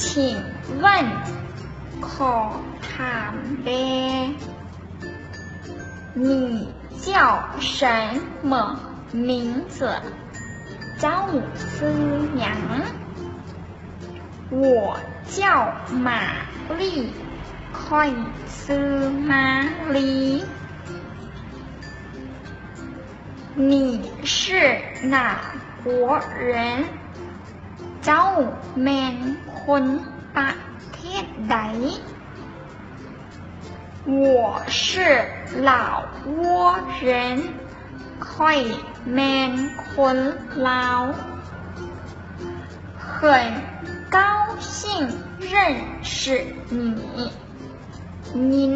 请问ขอถามเด้你叫什么名字เจ้าชื่อหยัง我叫玛丽ค่อยชื่อมาลี你是哪国人เจ้าแม่นคนประเทศใด我是老挝人ค่อยแม่นคนลาว很高兴认识你ยิน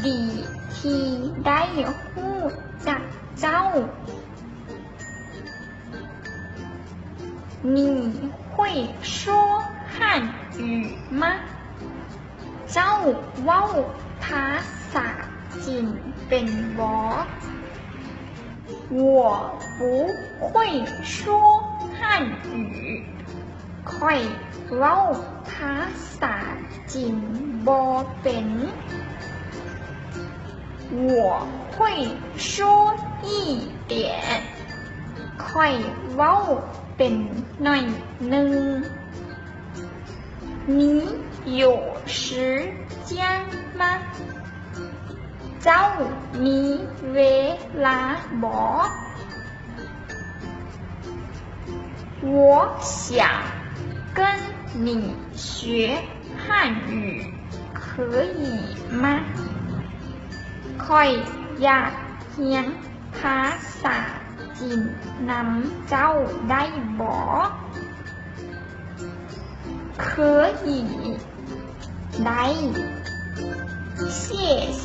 ดีที่ได้รู้จักเจ้า你会说汉语吗เจ้าเว้าภาษาจีนเป็นบ่我不会说汉语ค่อยเว้าภาษาจีนบ่เป็น我会说一点ค่อยเว้าเป็นหน่อยหนึ่ง你有时间吗เจ้ามีเวลาบ่我想跟你学汉语可以吗ค่อยอยากเรียนภาษาจีนนำเจ้าได้บ่可以ได้谢谢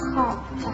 ขอบใจ